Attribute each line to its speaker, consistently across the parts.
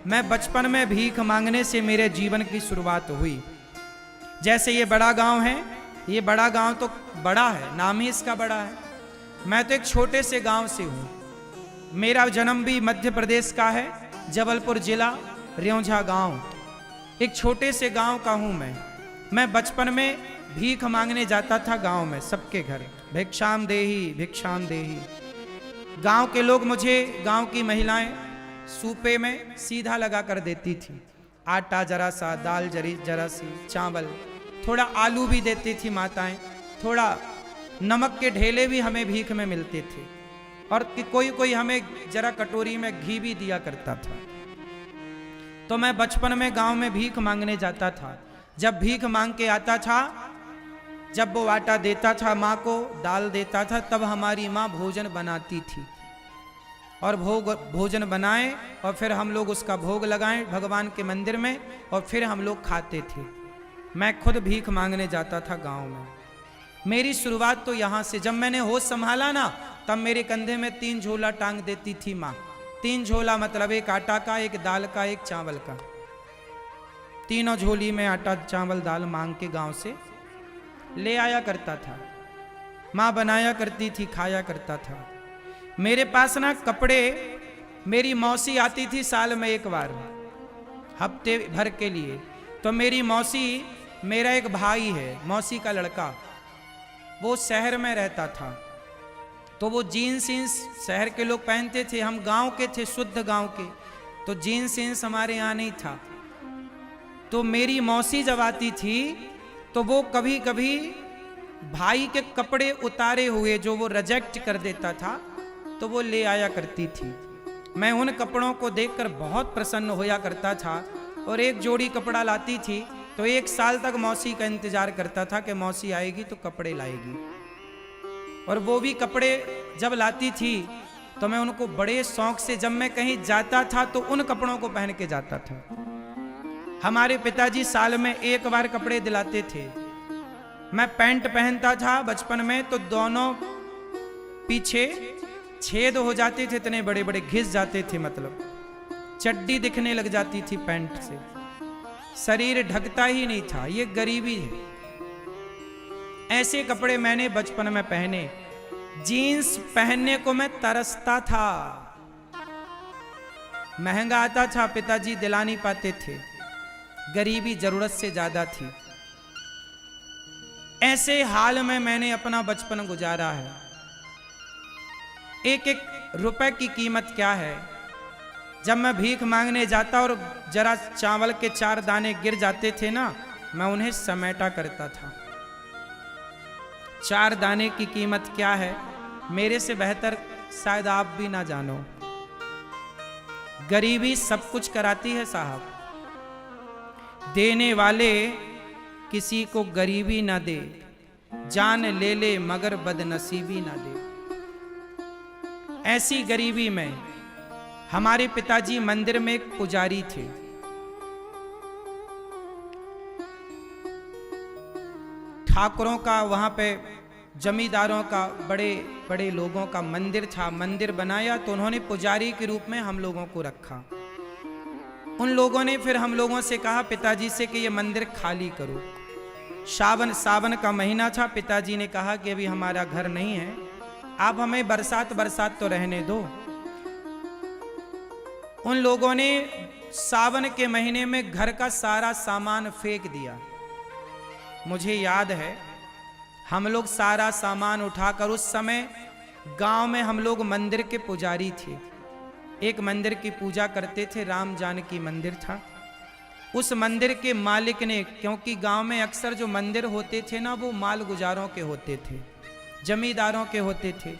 Speaker 1: मैं बचपन में भीख मांगने से मेरे जीवन की शुरुआत हुई। जैसे ये बड़ा गांव है, ये बड़ा गांव तो बड़ा है, नाम ही इसका बड़ा है। मैं तो एक छोटे से गांव से हूँ। मेरा जन्म भी मध्य प्रदेश का है, जबलपुर जिला, रेौंझा गांव। एक छोटे से गांव का हूँ मैं बचपन में भीख मांगने जाता था गांव में, सबके घर भिक्षाम देही भिक्षाम देही। गांव के लोग मुझे, गांव की महिलाएं सूपे में सीधा लगा कर देती थी। आटा जरा सा, दाल जरा सी, चावल, थोड़ा आलू भी देती थी माताएं, थोड़ा नमक के ढेले भी हमें भीख में मिलते थे, और कोई हमें जरा कटोरी में घी भी दिया करता था। तो मैं बचपन में गांव में भीख मांगने जाता था। जब भीख मांग के आता था, जब वो आटा देता था माँ को, दाल देता था, तब हमारी माँ भोजन बनाती थी, और भोजन बनाए और फिर हम लोग उसका भोग लगाएं भगवान के मंदिर में, और फिर हम लोग खाते थे। मैं खुद भीख मांगने जाता था गांव में। मेरी शुरुआत तो यहाँ से, जब मैंने होश संभाला ना, तब मेरे कंधे में 3 झोला टांग देती थी माँ। 3 झोला मतलब एक आटा का, एक दाल का, एक चावल का। तीनों झोली में आटा चावल दाल मांग के गांव से ले आया करता था। माँ बनाया करती थी, खाया करता था। मेरे पास ना कपड़े, मेरी मौसी आती थी साल में एक बार, हफ्ते भर के लिए। तो मेरी मौसी, मेरा एक भाई है मौसी का लड़का, वो शहर में रहता था। तो वो जीन्स शहर के लोग पहनते थे, हम गांव के थे, शुद्ध गांव के, तो जीन्स हमारे यहाँ नहीं था। तो मेरी मौसी जब आती थी तो वो कभी कभी भाई के कपड़े उतारे हुए जो वो रिजेक्ट कर देता था, तो वो ले आया करती थी। मैं उन कपड़ों को देखकर बहुत प्रसन्न होया करता था, और एक जोड़ी कपड़ा लाती थी तो 1 साल तक मौसी का इंतजार करता था कि मौसी आएगी तो कपड़े लाएगी। और वो भी कपड़े जब लाती थी तो मैं उनको बड़े शौक से, जब मैं कहीं जाता था तो उन कपड़ों को पहन के जाता था। हमारे पिताजी साल में 1 बार कपड़े दिलाते थे। मैं पैंट पहनता था बचपन में, तो दोनों पीछे छेद हो जाते थे, इतने बड़े बड़े घिस जाते थे, मतलब चड्डी दिखने लग जाती थी पैंट से, शरीर ढकता ही नहीं था। ये गरीबी है। ऐसे कपड़े मैंने बचपन में पहने। जीन्स पहनने को मैं तरसता था। महंगा आता था, पिताजी दिला नहीं पाते थे, गरीबी जरूरत से ज्यादा थी। ऐसे हाल में मैंने अपना बचपन गुजारा है। एक रुपए की कीमत क्या है। जब मैं भीख मांगने जाता और जरा चावल के 4 दाने गिर जाते थे ना, मैं उन्हें समेटा करता था। 4 दाने की कीमत क्या है, मेरे से बेहतर शायद आप भी ना जानो। गरीबी सब कुछ कराती है साहब। देने वाले किसी को गरीबी ना दे, जान ले ले मगर बदनसीबी ना दे। ऐसी गरीबी में हमारे पिताजी मंदिर में एक पुजारी थे। ठाकुरों का, वहां पे जमींदारों का, बड़े बड़े लोगों का मंदिर था। मंदिर बनाया तो उन्होंने पुजारी के रूप में हम लोगों को रखा। उन लोगों ने फिर हम लोगों से कहा पिताजी से कि ये मंदिर खाली करो। सावन का महीना था। पिताजी ने कहा कि अभी हमारा घर नहीं है, आप हमें बरसात तो रहने दो। उन लोगों ने सावन के महीने में घर का सारा सामान फेंक दिया। मुझे याद है, हम लोग सारा सामान उठाकर, उस समय गांव में हम लोग मंदिर के पुजारी थे, एक मंदिर की पूजा करते थे, राम जानकी मंदिर था। उस मंदिर के मालिक ने, क्योंकि गांव में अक्सर जो मंदिर होते थे ना, वो माल गुजारों के होते थे, जमींदारों के होते थे,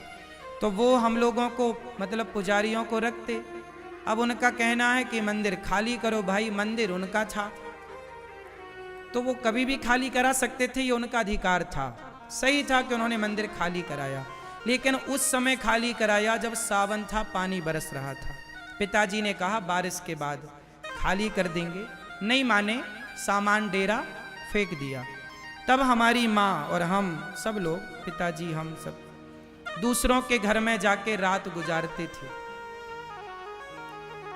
Speaker 1: तो वो हम लोगों को, मतलब पुजारियों को रखते। अब उनका कहना है कि मंदिर खाली करो। भाई मंदिर उनका था तो वो कभी भी खाली करा सकते थे, ये उनका अधिकार था। सही था कि उन्होंने मंदिर खाली कराया, लेकिन उस समय खाली कराया जब सावन था, पानी बरस रहा था। पिताजी ने कहा बारिश के बाद खाली कर देंगे, नहीं माने, सामान डेरा फेंक दिया। तब हमारी माँ और हम सब लोग, पिताजी हम सब, दूसरों के घर में जाके रात गुजारते थे।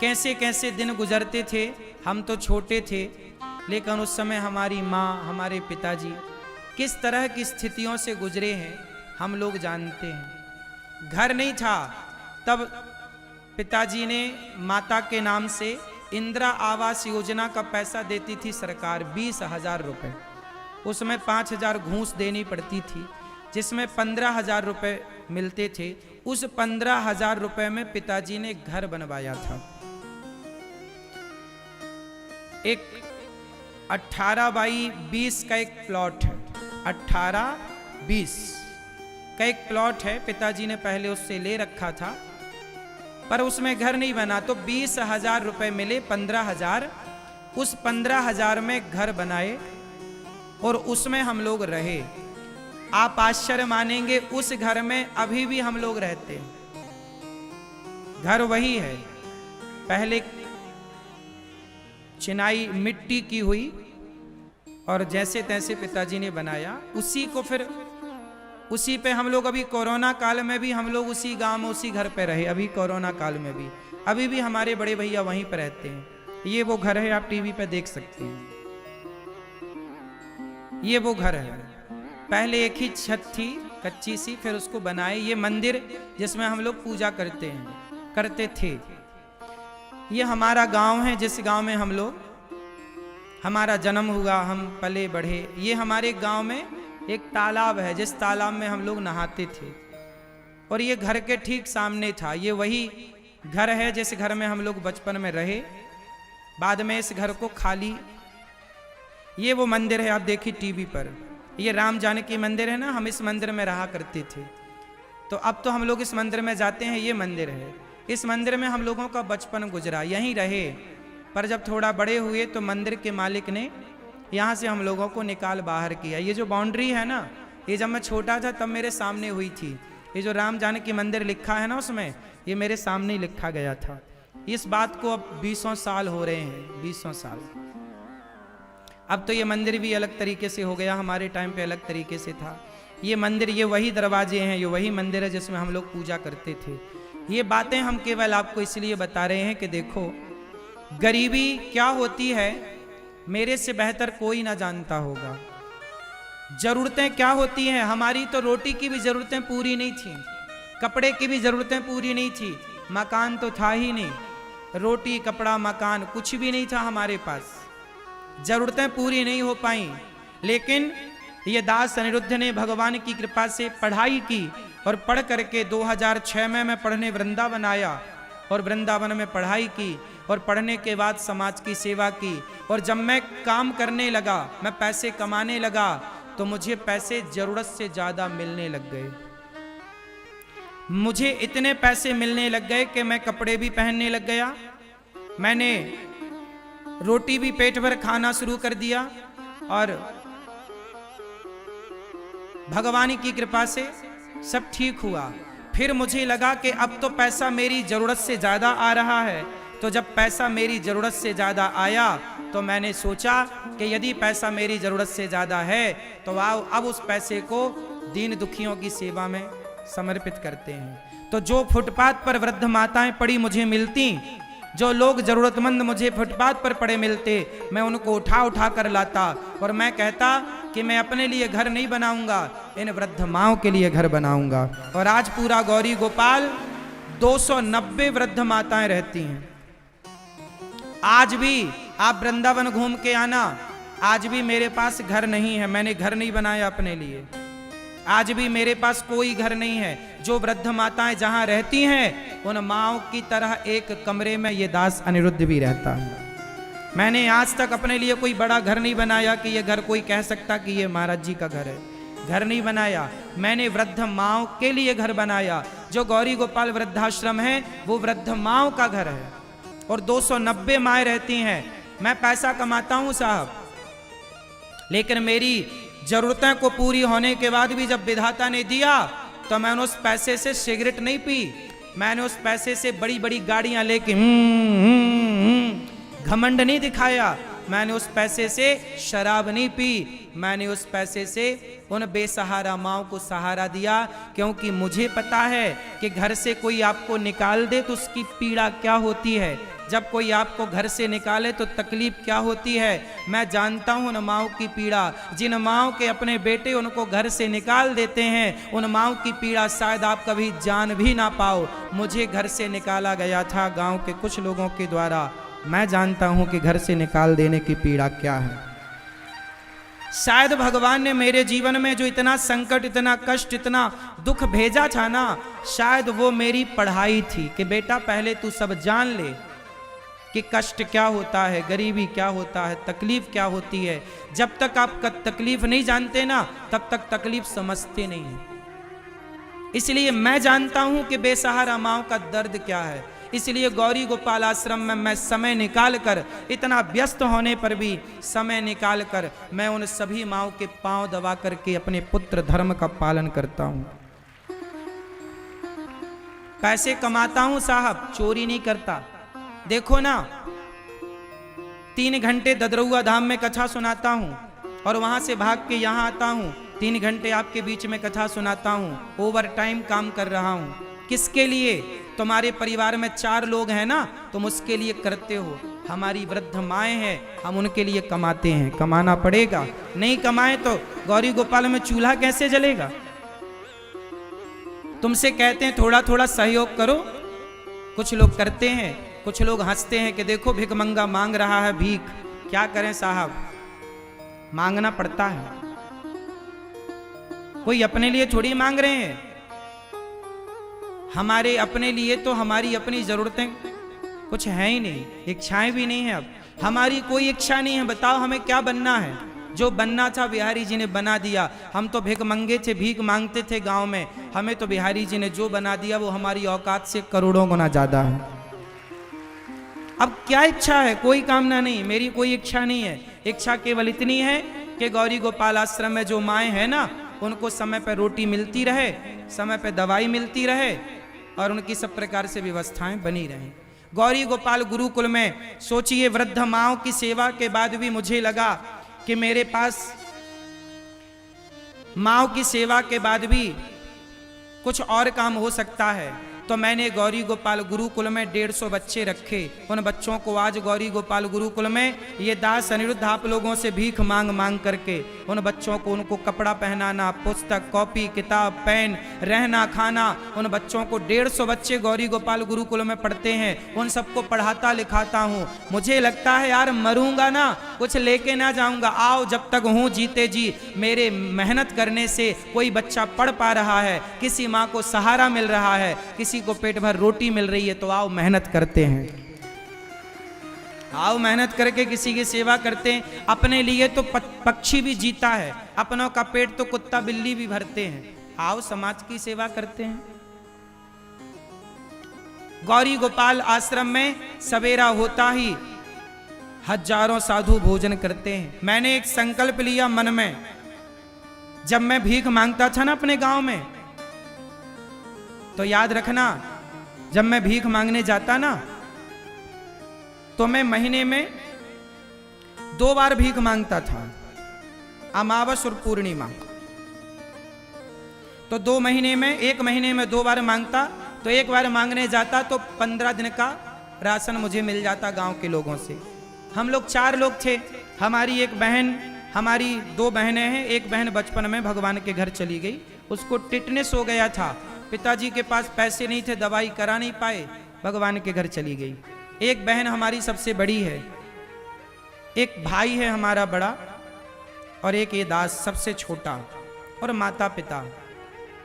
Speaker 1: कैसे कैसे दिन गुजरते थे। हम तो छोटे थे, लेकिन उस समय हमारी माँ, हमारे पिताजी किस तरह की स्थितियों से गुजरे हैं हम लोग जानते हैं। घर नहीं था तब पिताजी ने माता के नाम से इंदिरा आवास योजना का पैसा देती थी सरकार, 20,000 रुपये। उसमें 5,000 घूस देनी पड़ती थी, जिसमें 15,000 रुपये मिलते थे। उस 15,000 रुपये में पिताजी ने घर बनवाया था। एक 18x20 का एक प्लॉट है, 18-20 का एक प्लॉट है। पिताजी ने पहले उससे ले रखा था, पर उसमें घर नहीं बना, तो 20,000 रुपये मिले, 15,000। उस 15,000 में घर बनाए और उसमें हम लोग रहे। आप आश्चर्य मानेंगे, उस घर में अभी भी हम लोग रहते हैं। घर वही है, पहले चिनाई मिट्टी की हुई और जैसे तैसे पिताजी ने बनाया, उसी को फिर उसी पे हम लोग अभी कोरोना काल में भी हम लोग उसी गांव में उसी घर पे रहे। अभी कोरोना काल में भी अभी भी हमारे बड़े भैया वहीं पर रहते हैं। ये वो घर है, आप टीवी पे देख सकते हैं। ये वो घर है, पहले एक ही छत थी कच्ची सी, फिर उसको बनाए। ये मंदिर जिसमें हम लोग पूजा करते थे। ये हमारा गांव है, जिस गांव में हम लोग, हमारा जन्म हुआ, हम पले बढ़े। ये हमारे गांव में एक तालाब है, जिस तालाब में हम लोग नहाते थे, और ये घर के ठीक सामने था। ये वही घर है जिस घर में हम लोग बचपन में रहे। बाद में इस घर को खाली, ये वो मंदिर है, आप देखिए टीवी पर, ये राम जानकी मंदिर है ना, हम इस मंदिर में रहा करते थे। तो अब तो हम लोग इस मंदिर में जाते हैं। ये मंदिर है, इस मंदिर में हम लोगों का बचपन गुजरा, यहीं रहे। पर जब थोड़ा बड़े हुए तो मंदिर के मालिक ने यहाँ से हम लोगों को निकाल बाहर किया। ये जो बाउंड्री है ना, ये जब मैं छोटा था तब मेरे सामने हुई थी। ये जो राम जानकी मंदिर लिखा है ना, उसमें ये मेरे सामने ही लिखा गया था। इस बात को अब 20 साल हो रहे हैं, 20 साल। अब तो ये मंदिर भी अलग तरीके से हो गया, हमारे टाइम पे अलग तरीके से था। ये मंदिर, ये वही दरवाजे हैं, ये वही मंदिर है जिसमें हम लोग पूजा करते थे। ये बातें हम केवल आपको इसलिए बता रहे हैं कि देखो, गरीबी क्या होती है मेरे से बेहतर कोई ना जानता होगा। जरूरतें क्या होती हैं, हमारी तो रोटी की भी जरूरतें पूरी नहीं थी, कपड़े की भी जरूरतें पूरी नहीं थी, मकान तो था ही नहीं। रोटी, कपड़ा, मकान कुछ भी नहीं था हमारे पास, जरूरतें पूरी नहीं हो पाई। लेकिन ये दास अनिरुद्ध ने भगवान की कृपा से पढ़ाई की, और पढ़ करके 2006 में मैं पढ़ने वृंदावन आया, और वृंदावन में पढ़ाई की, और पढ़ने के बाद समाज की सेवा की। और जब मैं काम करने लगा, मैं पैसे कमाने लगा, तो मुझे पैसे जरूरत से ज्यादा मिलने लग गए। मुझे इतने पैसे मिलने लग गए कि मैं कपड़े भी पहनने लग गया, मैंने रोटी भी पेट भर खाना शुरू कर दिया, और भगवान की कृपा से सब ठीक हुआ। फिर मुझे लगा कि अब तो पैसा मेरी जरूरत से ज्यादा आ रहा है। तो जब पैसा मेरी जरूरत से ज्यादा आया, तो मैंने सोचा कि यदि पैसा मेरी जरूरत से ज्यादा है तो आओ अब उस पैसे को दीन दुखियों की सेवा में समर्पित करते हैं। तो जो फुटपाथ पर वृद्ध माताएं पड़ी मुझे मिलती, जो लोग जरूरतमंद मुझे फुटपाथ पर पड़े मिलते, मैं उनको उठा उठा कर लाता, और मैं कहता कि मैं अपने लिए घर नहीं बनाऊंगा, इन वृद्ध माओं के लिए घर बनाऊंगा। और आज पूरा गौरी गोपाल 290 वृद्ध माताएं रहती हैं। आज भी आप वृंदावन घूम के आना, आज भी मेरे पास घर नहीं है, मैंने घर नहीं बनाया अपने लिए। आज भी मेरे पास कोई घर नहीं है। जो वृद्ध माताएं जहां रहती हैं, उन माओं की तरह एक कमरे में ये दास अनिरुद्ध भी रहता है। मैंने आज तक अपने लिए कोई बड़ा घर नहीं बनाया कि ये घर कोई कह सकता कि ये महाराज जी का घर है। घर नहीं बनाया, मैंने वृद्ध माओं के लिए घर बनाया। जो गौरी गोपाल वृद्धाश्रम है वो वृद्ध माओं का घर है, और 290 माएँ रहती हैं। मैं पैसा कमाता हूं साहब, लेकिन मेरी जरूरतें को पूरी होने के बाद भी जब विधाता ने दिया, तो मैंने उस पैसे से सिगरेट नहीं पी, मैंने उस पैसे से बड़ी बड़ी गाड़ियां लेके घमंड नहीं दिखाया, मैंने उस पैसे से शराब नहीं पी, मैंने उस पैसे से उन बेसहारा माओं को सहारा दिया। क्योंकि मुझे पता है कि घर से कोई आपको निकाल दे तो उसकी पीड़ा क्या होती है। जब कोई आपको घर से निकाले तो तकलीफ क्या होती है। मैं जानता हूं उन माओं की पीड़ा, जिन माओं के अपने बेटे उनको घर से निकाल देते हैं, उन माओं की पीड़ा शायद आप कभी जान भी ना पाओ। मुझे घर से निकाला गया था गांव के कुछ लोगों के द्वारा, मैं जानता हूं कि घर से निकाल देने की पीड़ा क्या है। शायद भगवान ने मेरे जीवन में जो इतना संकट, इतना कष्ट, इतना दुख भेजा था ना, शायद वो मेरी पढ़ाई थी कि बेटा पहले तू सब जान ले कि कष्ट क्या होता है, गरीबी क्या होता है, तकलीफ क्या होती है। जब तक आप तकलीफ नहीं जानते ना, तब तक तकलीफ समझते नहीं हैं। इसलिए मैं जानता हूं कि बेसहारा माओ का दर्द क्या है। इसलिए गौरी गोपाल आश्रम में मैं समय निकाल कर, इतना व्यस्त होने पर भी समय निकाल कर मैं उन सभी माओं के पांव दबा करके अपने पुत्र धर्म का पालन करता हूं। पैसे कमाता हूं साहब, चोरी नहीं करता। देखो ना, 3 घंटे ददरुआ धाम में कथा सुनाता हूं और वहां से भाग के यहां आता हूं, 3 घंटे आपके बीच में कथा सुनाता हूं, ओवर टाइम काम कर रहा हूं। किसके लिए? तुम्हारे परिवार में 4 लोग हैं ना, तुम उसके लिए करते हो। हमारी वृद्ध माएँ हैं, हम उनके लिए कमाते हैं, कमाना पड़ेगा। नहीं कमाए तो गौरी गोपाल में चूल्हा कैसे जलेगा। तुमसे कहते हैं थोड़ा थोड़ा सहयोग करो, कुछ लोग करते हैं, कुछ लोग हंसते हैं कि देखो भिखमंगा मांग रहा है भीख। क्या करें साहब, मांगना पड़ता है। कोई अपने लिए थोड़ी मांग रहे हैं, हमारे अपने लिए तो हमारी अपनी जरूरतें कुछ है ही नहीं, इच्छाएं भी नहीं है। अब हमारी कोई इच्छा नहीं है। बताओ हमें क्या बनना है? जो बनना था बिहारी जी ने बना दिया। हम तो भिख मंगे थे, भीख मांगते थे गांव में, हमें तो बिहारी जी ने जो बना दिया वो हमारी औकात से करोड़ों गुना ज्यादा है। अब क्या इच्छा है? कोई कामना नहीं, मेरी कोई इच्छा नहीं है। इच्छा केवल इतनी है कि गौरी गोपाल आश्रम में जो माएँ हैं ना, उनको समय पर रोटी मिलती रहे, समय पर दवाई मिलती रहे और उनकी सब प्रकार से व्यवस्थाएं बनी रहें। गौरी गोपाल गुरुकुल में सोचिए, वृद्ध माओं की सेवा के बाद भी मुझे लगा कि मेरे पास माओं की सेवा के बाद भी कुछ और काम हो सकता है। तो मैंने गौरी गोपाल गुरुकुल में 150 बच्चे रखे। उन बच्चों को आज गौरी गोपाल गुरुकुल में ये दास अनिरुद्ध आप लोगों से भीख मांग मांग करके उन बच्चों को, उनको कपड़ा पहनाना, पुस्तक, कॉपी, किताब, पेन, रहना, खाना, उन बच्चों को 150 बच्चे गौरी गोपाल गुरुकुल में पढ़ते हैं, उन सबको पढ़ाता लिखाता हूँ। मुझे लगता है यार मरूंगा ना, कुछ लेके ना जाऊंगा। आओ, जब तक हूँ जीते जी, मेरे मेहनत करने से कोई बच्चा पढ़ पा रहा है, किसी माँ को सहारा मिल रहा है, किसी को पेट भर रोटी मिल रही है, तो आओ मेहनत करते हैं। आओ मेहनत करके किसी की सेवा करते हैं। अपने लिए तो पक्षी भी जीता है, अपनों का पेट तो कुत्ता बिल्ली भी भरते हैं। आओ समाज की सेवा करते हैं। गौरी गोपाल आश्रम में सवेरा होता ही हजारों साधु भोजन करते हैं। मैंने एक संकल्प लिया मन में, जब मैं भीख मांगता था ना अपने गांव में, तो याद रखना, जब मैं भीख मांगने जाता ना, तो मैं महीने में 2 बार भीख मांगता था, अमावस और पूर्णिमा। तो 2 महीने में, 1 महीने में 2 बार मांगता, तो 1 बार मांगने जाता तो 15 दिन का राशन मुझे मिल जाता गांव के लोगों से। हम लोग 4 लोग थे, हमारी एक बहन, हमारी 2 बहनें हैं। एक बहन बचपन में भगवान के घर चली गई, उसको टिटनेस हो गया था, पिताजी के पास पैसे नहीं थे, दवाई करा नहीं पाए, भगवान के घर चली गई। एक बहन हमारी सबसे बड़ी है, एक भाई है हमारा बड़ा, और एक ये दास सबसे छोटा, और माता पिता।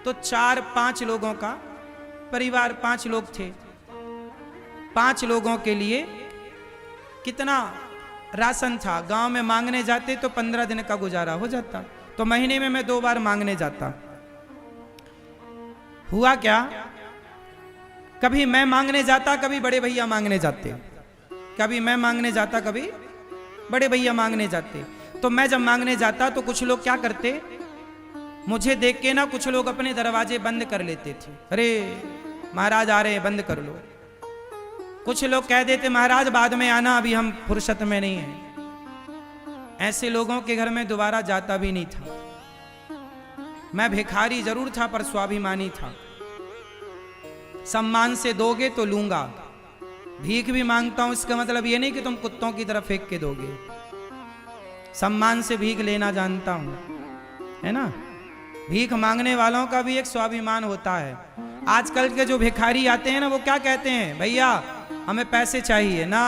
Speaker 1: तो 4-5 लोगों का परिवार, 5 लोग थे। 5 लोगों के लिए कितना राशन था। गांव में मांगने जाते तो 15 दिन का गुजारा हो जाता। तो महीने में मैं 2 बार मांगने जाता। हुआ क्या, कभी मैं मांगने जाता, कभी बड़े भैया मांगने जाते। कभी मैं मांगने जाता, कभी बड़े भैया मांगने जाते। तो मैं जब मांगने जाता तो कुछ लोग क्या करते, मुझे देख के ना कुछ लोग अपने दरवाजे बंद कर लेते थे। अरे महाराज आ रहे हैं, बंद कर लो। कुछ लोग कह देते महाराज बाद में आना, अभी हम फुर्सत में नहीं हैं। ऐसे लोगों के घर में दोबारा जाता भी नहीं था। मैं भिखारी जरूर था पर स्वाभिमानी था। सम्मान से दोगे तो लूंगा, भीख भी मांगता हूं इसका मतलब ये नहीं कि तुम कुत्तों की तरफ फेंक के दोगे। सम्मान से भीख लेना जानता हूं, है ना। भीख मांगने वालों का भी एक स्वाभिमान होता है। आजकल के जो भिखारी आते हैं ना, वो क्या कहते हैं, भैया हमें पैसे चाहिए ना।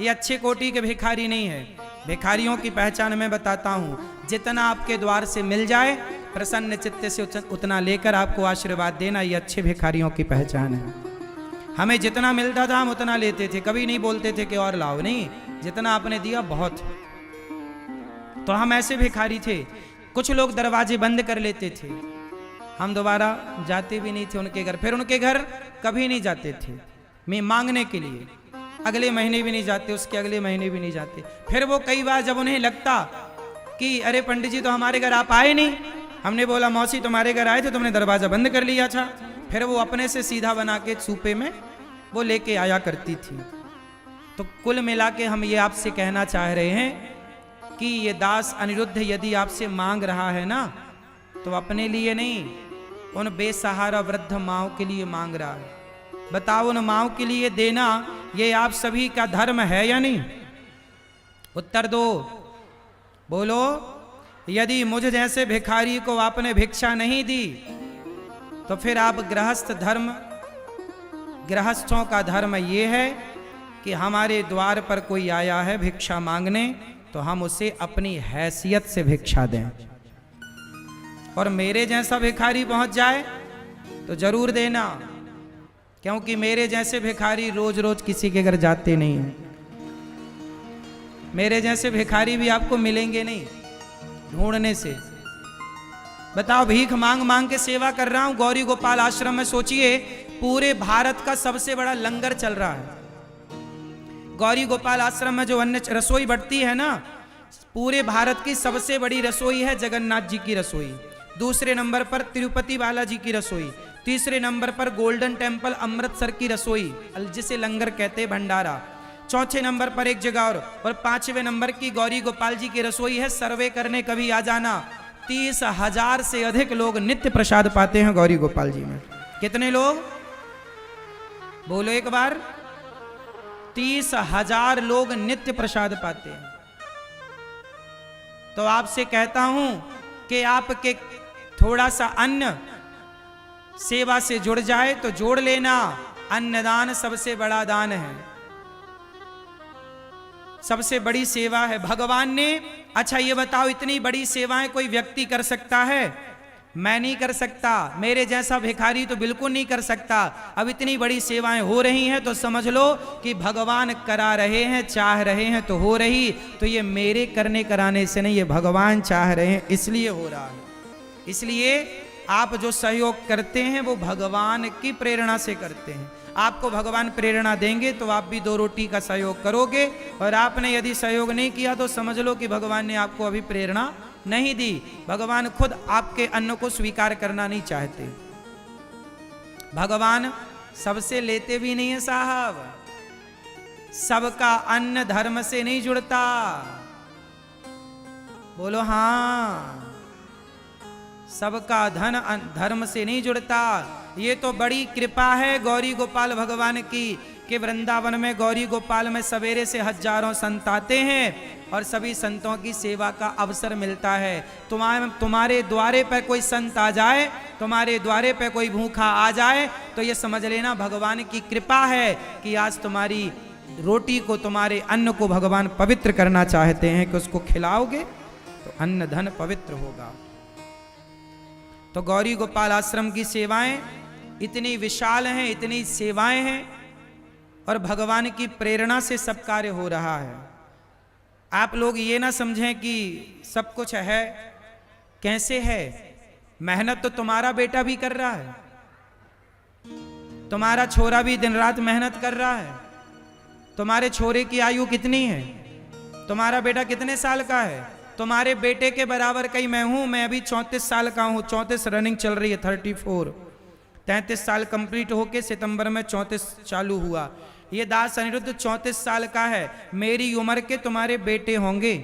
Speaker 1: ये अच्छे कोटि के भिखारी नहीं है। भिखारियों की पहचान मैं बताता हूं, जितना आपके द्वार से मिल जाए प्रसन्न चित्त से उतना लेकर आपको आशीर्वाद देना, ये अच्छे भिखारियों की पहचान है। हमें जितना मिलता था हम उतना लेते थे, कभी नहीं बोलते थे कि और लाओ, नहीं, जितना आपने दिया बहुत। तो हम ऐसे भिखारी थे। कुछ लोग दरवाजे बंद कर लेते थे, हम दोबारा जाते भी नहीं थे उनके घर। फिर उनके घर कभी नहीं जाते थे मैं मांगने के लिए, अगले महीने भी नहीं जाते, उसके अगले महीने भी नहीं जाते। फिर वो कई बार जब उन्हें लगता कि अरे पंडित जी तो हमारे घर आप आए नहीं, हमने बोला मौसी तुम्हारे घर आए थे, तुमने दरवाजा बंद कर लिया था, फिर वो अपने से सीधा बना के सूपे में वो लेके आया करती थी। तो कुल मिला के हम ये आपसे कहना चाह रहे हैं कि ये दास अनिरुद्ध यदि आपसे मांग रहा है ना, तो अपने लिए नहीं, उन बेसहारा वृद्ध माओ के लिए मांग रहा है। बताओ, उन माओ के लिए देना ये आप सभी का धर्म है या नहीं? उत्तर दो, बोलो। यदि मुझ जैसे भिखारी को आपने भिक्षा नहीं दी, तो फिर आप गृहस्थों का धर्म ये है कि हमारे द्वार पर कोई आया है भिक्षा मांगने, तो हम उसे अपनी हैसियत से भिक्षा दें। और मेरे जैसा भिखारी पहुंच जाए तो जरूर देना, क्योंकि मेरे जैसे भिखारी रोज रोज किसी के घर जाते नहीं हैं। मेरे जैसे भिखारी भी आपको मिलेंगे नहीं ढूंढने से। बताओ, भीख मांग मांग के सेवा कर रहा हूं गौरी गोपाल आश्रम में। सोचिए, पूरे भारत का सबसे बड़ा लंगर चल रहा है। गौरी गोपाल आश्रम में जो अन्न रसोई बढ़ती है ना, पूरे भारत की सबसे बड़ी रसोई है जगन्नाथ जी की रसोई। दूसरे नंबर पर तिरुपति बालाजी की रसोई। तीसरे नंबर पर गोल्डन टेम्पल अमृतसर की रसोई, जिसे लंगर कहते हैं, भंडारा। चौथे नंबर पर एक जगह और पांचवें नंबर की गौरी गोपाल जी की रसोई है। सर्वे करने कभी आ जाना। 30,000 से अधिक लोग नित्य प्रसाद पाते हैं गौरी गोपाल जी में। कितने लोग? बोलो एक बार। 30,000 लोग नित्य प्रसाद पाते हैं। तो आपसे कहता हूं कि आपके थोड़ा सा अन्न सेवा से जुड़ जाए तो जोड़ लेना। अन्नदान सबसे बड़ा दान है, सबसे बड़ी सेवा है भगवान ने। अच्छा ये बताओ, इतनी बड़ी सेवाएं कोई व्यक्ति कर सकता है? मैं नहीं कर सकता, मेरे जैसा भिखारी तो बिल्कुल नहीं कर सकता। अब इतनी बड़ी सेवाएं हो रही हैं तो समझ लो कि भगवान करा रहे हैं, चाह रहे हैं तो हो रही। तो ये मेरे करने कराने से नहीं, ये भगवान चाह रहे हैं इसलिए हो रहा है। इसलिए आप जो सहयोग करते हैं वो भगवान की प्रेरणा से करते हैं। आपको भगवान प्रेरणा देंगे तो आप भी 2 रोटी का सहयोग करोगे, और आपने यदि सहयोग नहीं किया तो समझ लो कि भगवान ने आपको अभी प्रेरणा नहीं दी। भगवान खुद आपके अन्न को स्वीकार करना नहीं चाहते। भगवान सबसे लेते भी नहीं है साहब। सबका अन्न धर्म से नहीं जुड़ता। बोलो हाँ। सबका धन धर्म से नहीं जुड़ता। ये तो बड़ी कृपा है गौरी गोपाल भगवान की कि वृंदावन में गौरी गोपाल में सवेरे से हजारों संत आते हैं और सभी संतों की सेवा का अवसर मिलता है। तुम्हारे द्वारे पर कोई संत आ जाए, तुम्हारे द्वारे पर कोई भूखा आ जाए, तो ये समझ लेना भगवान की कृपा है कि आज तुम्हारी रोटी को, तुम्हारे अन्न को भगवान पवित्र करना चाहते हैं कि उसको खिलाओगे तो अन्न धन पवित्र होगा। तो गौरी गोपाल आश्रम की सेवाएं इतनी विशाल हैं, इतनी सेवाएं हैं, और भगवान की प्रेरणा से सब कार्य हो रहा है। आप लोग ये ना समझें कि सब कुछ है। कैसे है? मेहनत तो तुम्हारा बेटा भी कर रहा है, तुम्हारा छोरा भी दिन रात मेहनत कर रहा है। तुम्हारे छोरे की आयु कितनी है? तुम्हारा बेटा कितने साल का है? तुम्हारे बेटे के बराबर कहीं मैं हूं। मैं अभी 34 साल का हूं, 34 रनिंग चल रही है, 34। 33 साल कंप्लीट होके सितंबर में 34 चालू हुआ। ये दास अनिरुद्ध 34 साल का है। मेरी उम्र के तुम्हारे बेटे होंगे,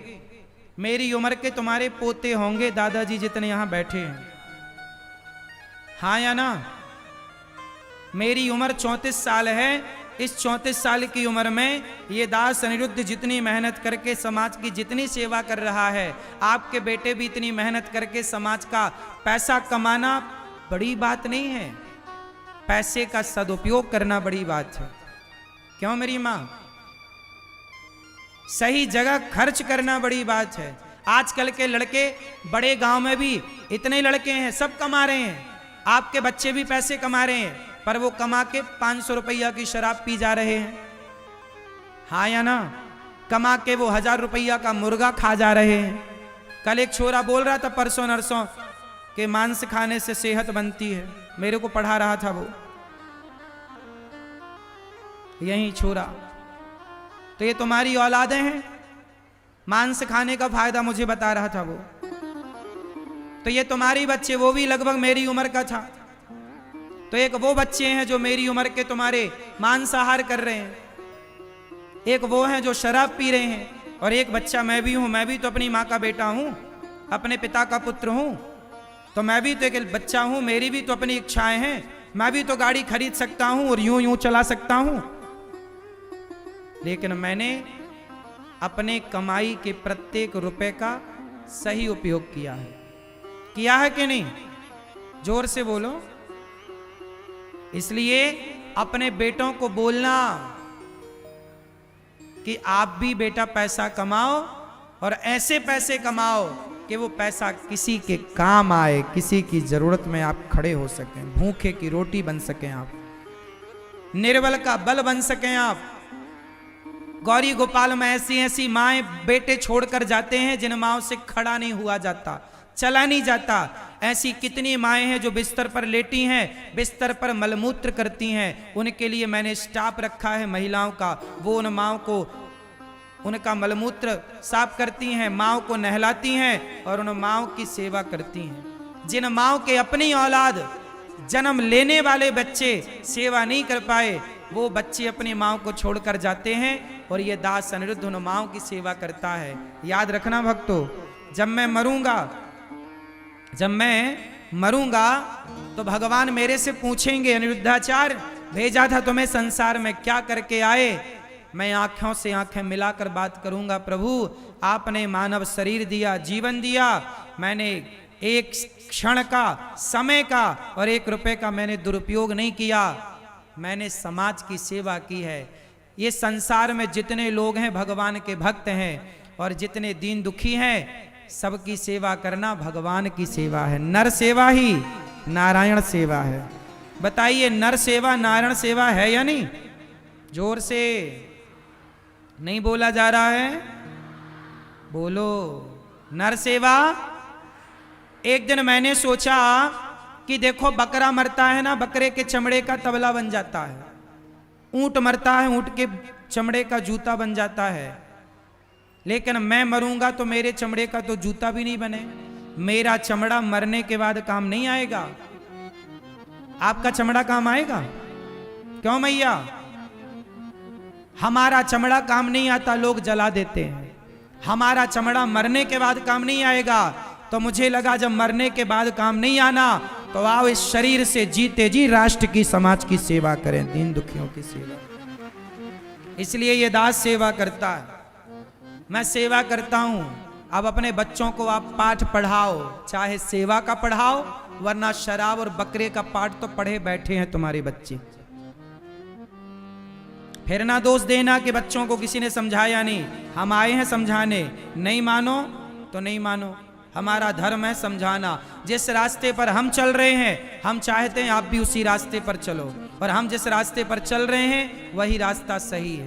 Speaker 1: मेरी उम्र के तुम्हारे पोते होंगे, दादाजी जितने यहां बैठे हैं। हाँ या ना? मेरी उम्र 34 साल है, इस 34 साल की उम्र में ये दास अनिरुद्ध जितनी मेहनत करके समाज की जितनी सेवा कर रहा है, आपके बेटे भी इतनी मेहनत करके समाज का पैसा कमाना बड़ी बात नहीं है, पैसे का सदुपयोग करना बड़ी बात है। क्यों मेरी माँ? सही जगह खर्च करना बड़ी बात है। आजकल के लड़के बड़े गांव में भी इतने लड़के हैं, सब कमा रहे हैं, आपके बच्चे भी पैसे कमा रहे हैं, पर वो कमा के 500 रुपया की शराब पी जा रहे हैं, हाँ या ना? कमा के वो 1000 रुपया का मुर्गा खा जा रहे हैं। कल एक छोरा बोल रहा था परसों नरसों के मांस खाने से सेहत बनती है, मेरे को पढ़ा रहा था वो, यही छोरा। तो ये तुम्हारी औलादें हैं, मांस खाने का फायदा मुझे बता रहा था वो। तो ये तुम्हारी बच्चे, वो भी लगभग मेरी उम्र का था। तो एक वो बच्चे हैं जो मेरी उम्र के तुम्हारे मांसाहार कर रहे हैं, एक वो हैं जो शराब पी रहे हैं, और एक बच्चा मैं भी हूं। मैं भी तो अपनी माँ का बेटा हूं, अपने पिता का पुत्र हूं, तो मैं भी तो एक बच्चा हूं, मेरी भी तो अपनी इच्छाएं हैं, मैं भी तो गाड़ी खरीद सकता हूं और यूं यूं चला सकता हूं। लेकिन मैंने अपने कमाई के प्रत्येक रुपए का सही उपयोग किया है कि नहीं? जोर से बोलो। इसलिए अपने बेटों को बोलना कि आप भी बेटा पैसा कमाओ, और ऐसे पैसे कमाओ कि वो पैसा किसी के काम आए, किसी की जरूरत में आप खड़े हो सकें, भूखे की रोटी बन सकें आप, निर्बल का बल बन सकें आप। गौरी गोपाल में ऐसी ऐसी माएं बेटे छोड़कर जाते हैं जिन माओं से खड़ा नहीं हुआ जाता, चला नहीं जाता। ऐसी कितनी माएं हैं जो बिस्तर पर लेटी हैं, बिस्तर पर मलमूत्र करती हैं, उनके लिए मैंने स्टाफ रखा है महिलाओं का, वो उन माओं को उनका मलमूत्र साफ करती हैं, माओं को नहलाती हैं और उन माओं की सेवा करती हैं। जिन माओं के अपनी औलाद, जन्म लेने वाले बच्चे सेवा नहीं कर पाए, वो बच्चे अपनी माओं को छोड़कर जाते हैं, और ये दास अनिरुद्ध उन माओं की सेवा करता है। याद रखना भक्तों, जब मैं मरूंगा तो भगवान मेरे से पूछेंगे, अनिरुद्धाचार्य भेजा था तुम्हें संसार में, क्या करके आए? मैं आंखों से आंखें मिलाकर बात करूंगा, प्रभु आपने मानव शरीर दिया, जीवन दिया, मैंने एक क्षण का, समय का और 1 रुपए का मैंने दुरुपयोग नहीं किया, मैंने समाज की सेवा की है। ये संसार में जितने लोग हैं भगवान के भक्त हैं, और जितने दीन दुखी हैं सबकी सेवा करना भगवान की सेवा है। नर सेवा ही नारायण सेवा है। बताइए, नर सेवा नारायण सेवा है या नहीं? जोर से नहीं बोला जा रहा है, बोलो। नर सेवा। एक दिन मैंने सोचा कि देखो बकरा मरता है ना, बकरे के चमड़े का तबला बन जाता है, ऊंट मरता है, ऊंट के चमड़े का जूता बन जाता है, लेकिन मैं मरूंगा तो मेरे चमड़े का तो जूता भी नहीं बने, मेरा चमड़ा मरने के बाद काम नहीं आएगा। आपका चमड़ा काम आएगा? क्यों मैया? हमारा चमड़ा काम नहीं आता, लोग जला देते हैं। हमारा चमड़ा मरने के बाद काम नहीं आएगा, तो मुझे लगा जब मरने के बाद काम नहीं आना तो आओ इस शरीर से जीते जी राष्ट्र की, समाज की सेवा करें, दीन दुखियों की सेवा। इसलिए ये दास सेवा करता है, मैं सेवा करता हूं। अब अपने बच्चों को आप पाठ पढ़ाओ, चाहे सेवा का पढ़ाओ, वरना शराब और बकरे का पाठ तो पढ़े बैठे हैं तुम्हारे बच्चे। फिर ना दोष देना कि बच्चों को किसी ने समझाया नहीं, हम आए हैं समझाने, नहीं मानो तो नहीं मानो, हमारा धर्म है समझाना। जिस रास्ते पर हम चल रहे हैं, हम चाहते हैं आप भी उसी रास्ते पर चलो, और हम जिस रास्ते पर चल रहे हैं वही रास्ता सही है।